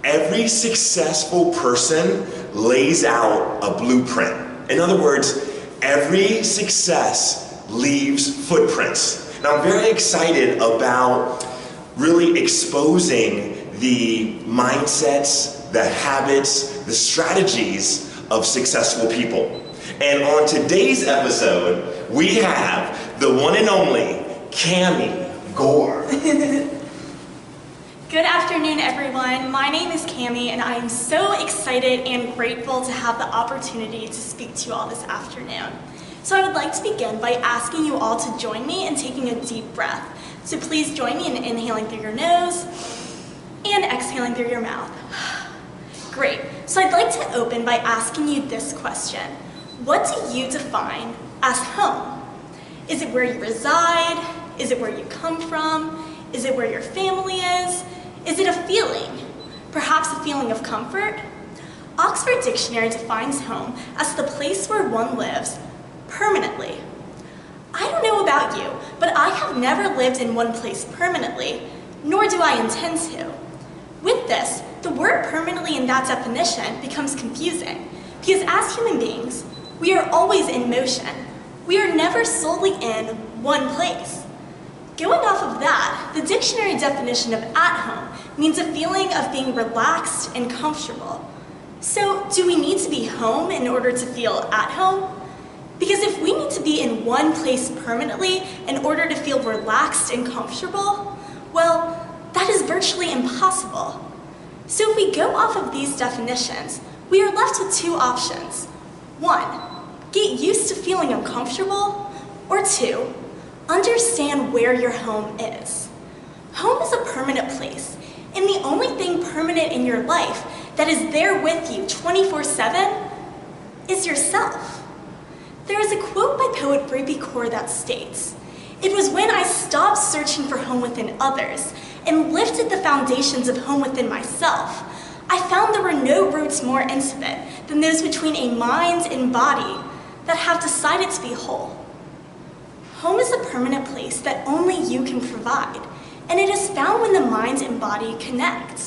every successful person lays out a blueprint. In other words, every success leaves footprints. And I'm very excited about really exposing the mindsets, the habits, the strategies of successful people. And on today's episode, we have the one and only Cami Gore. Good afternoon, everyone. My name is Cami, and I am so excited and grateful to have the opportunity to speak to you all this afternoon. So I would like to begin by asking you all to join me in taking a deep breath. So please join me in inhaling through your nose and exhaling through your mouth. Great. So I'd like to open by asking you this question. What do you define as home? Is it where you reside? Is it where you come from? Is it where your family is? Is it a feeling? Perhaps a feeling of comfort? Oxford Dictionary defines home as the place where one lives permanently. I don't know about you, but I have never lived in one place permanently, nor do I intend to. With this, the word permanently in that definition becomes confusing, because as human beings, we are always in motion. We are never solely in one place. Going off of that, the dictionary definition of at home means a feeling of being relaxed and comfortable. So, do we need to be home in order to feel at home? Because if we need to be in one place permanently in order to feel relaxed and comfortable, well, that is virtually impossible. So if we go off of these definitions, we are left with two options. 1, get used to feeling uncomfortable, or 2, understand where your home is. Home is a permanent place, and the only thing permanent in your life that is there with you 24/7 is yourself. There is a quote by poet Ruby Kaur that states, "It was when I stopped searching for home within others and lifted the foundations of home within myself, I found there were no roots more intimate than those between a mind and body that have decided to be whole." Home is a permanent place that only you can provide, and it is found when the mind and body connect.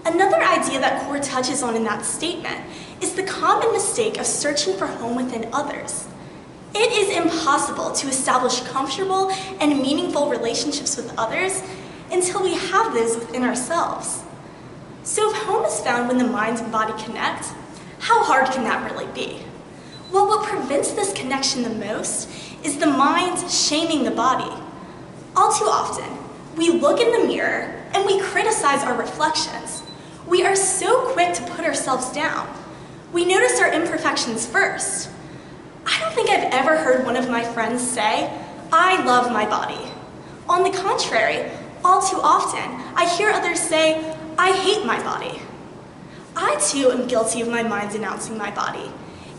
Another idea that Kaur touches on in that statement is the common mistake of searching for home within others. It is impossible to establish comfortable and meaningful relationships with others until we have those within ourselves. So if home is found when the mind and body connect, how hard can that really be? Well, what prevents this connection the most is the mind shaming the body. All too often, we look in the mirror and we criticize our reflections. We are so quick to put ourselves down. We notice our imperfections first. I don't think I've ever heard one of my friends say, "I love my body." On the contrary, all too often, I hear others say, "I hate my body." I too am guilty of my mind denouncing my body.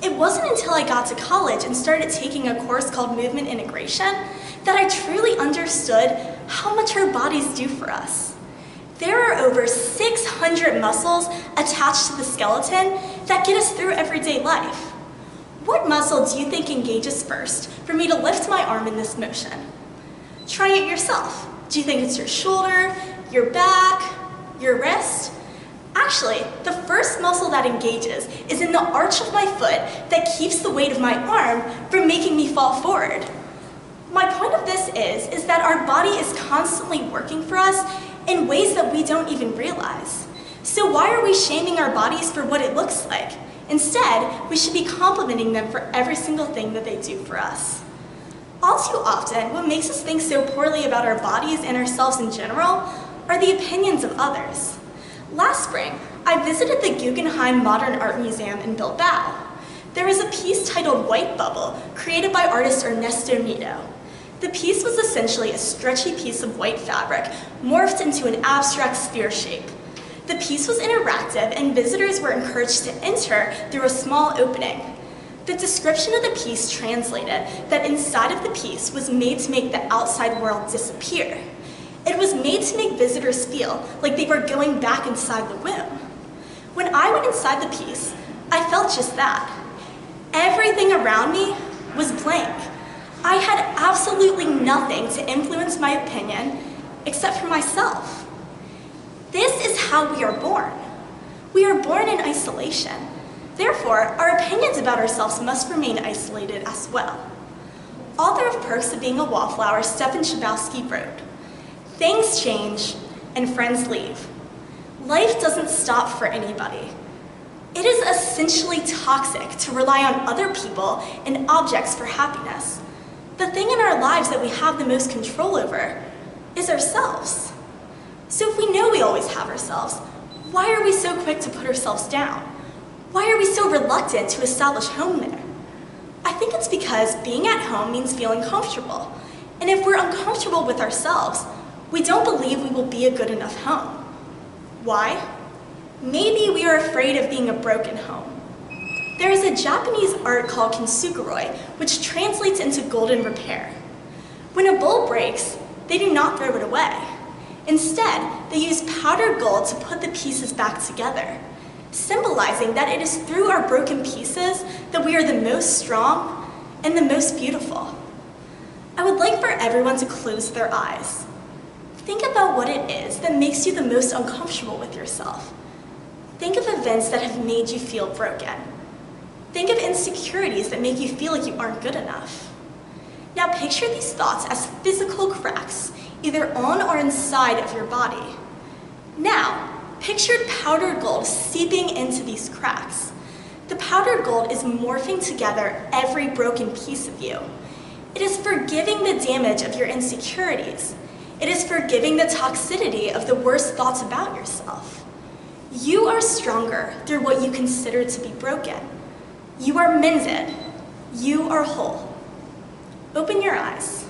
It wasn't until I got to college and started taking a course called Movement Integration that I truly understood how much our bodies do for us. There are over 600 muscles attached to the skeleton that get us through everyday life. What muscle do you think engages first for me to lift my arm in this motion? Try it yourself. Do you think it's your shoulder, your back, your wrist? Actually, the first muscle that engages is in the arch of my foot that keeps the weight of my arm from making me fall forward. My point of this is that our body is constantly working for us in ways that we don't even realize. So why are we shaming our bodies for what it looks like? Instead, we should be complimenting them for every single thing that they do for us. All too often, what makes us think so poorly about our bodies and ourselves in general are the opinions of others. Last spring, I visited the Guggenheim Modern Art Museum in Bilbao. There was a piece titled White Bubble, created by artist Ernesto Nido. The piece was essentially a stretchy piece of white fabric morphed into an abstract sphere shape. The piece was interactive, and visitors were encouraged to enter through a small opening. The description of the piece translated that inside of the piece was made to make the outside world disappear. It was made to make visitors feel like they were going back inside the womb. When I went inside the piece, I felt just that. Everything around me was blank. I had absolutely nothing to influence my opinion except for myself. This is how we are born. We are born in isolation. Therefore, our opinions about ourselves must remain isolated as well. Author of Perks of Being a Wallflower, Stephen Chbosky wrote, "Things change and friends leave. Life doesn't stop for anybody. It is essentially toxic to rely on other people and objects for happiness. The thing in our lives that we have the most control over is ourselves. So if we know we always have ourselves, why are we so quick to put ourselves down? Why are we so reluctant to establish home there? I think it's because being at home means feeling comfortable. And if we're uncomfortable with ourselves, we don't believe we will be a good enough home. Why? Maybe we are afraid of being a broken home. There is a Japanese art called kintsukuroi, which translates into golden repair. When a bowl breaks, they do not throw it away. Instead, they use powdered gold to put the pieces back together, symbolizing that it is through our broken pieces that we are the most strong and the most beautiful. I would like for everyone to close their eyes. Think about what it is that makes you the most uncomfortable with yourself. Think of events that have made you feel broken. Think of insecurities that make you feel like you aren't good enough. Now picture these thoughts as physical cracks, either on or inside of your body. Now, picture powdered gold seeping into these cracks. The powdered gold is morphing together every broken piece of you. It is forgiving the damage of your insecurities. It is forgiving the toxicity of the worst thoughts about yourself. You are stronger through what you consider to be broken. You are mended. You are whole. Open your eyes.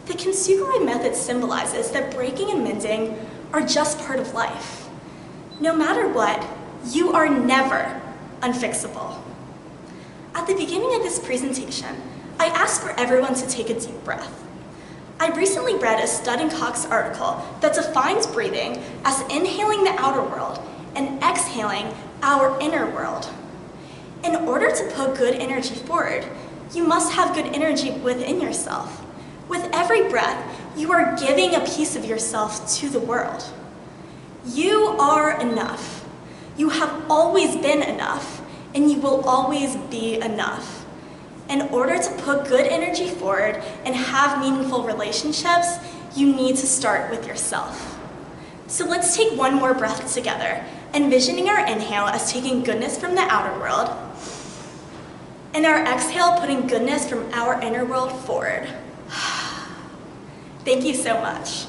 The kintsukuroi method symbolizes that breaking and mending are just part of life. No matter what, you are never unfixable. At the beginning of this presentation, I asked for everyone to take a deep breath. I recently read a Stud and Cox article that defines breathing as inhaling the outer world and exhaling our inner world. In order to put good energy forward, you must have good energy within yourself. With every breath, you are giving a piece of yourself to the world. You are enough. You have always been enough, and you will always be enough. In order to put good energy forward and have meaningful relationships, you need to start with yourself. So let's take one more breath together, envisioning our inhale as taking goodness from the outer world, and our exhale putting goodness from our inner world forward. Thank you so much.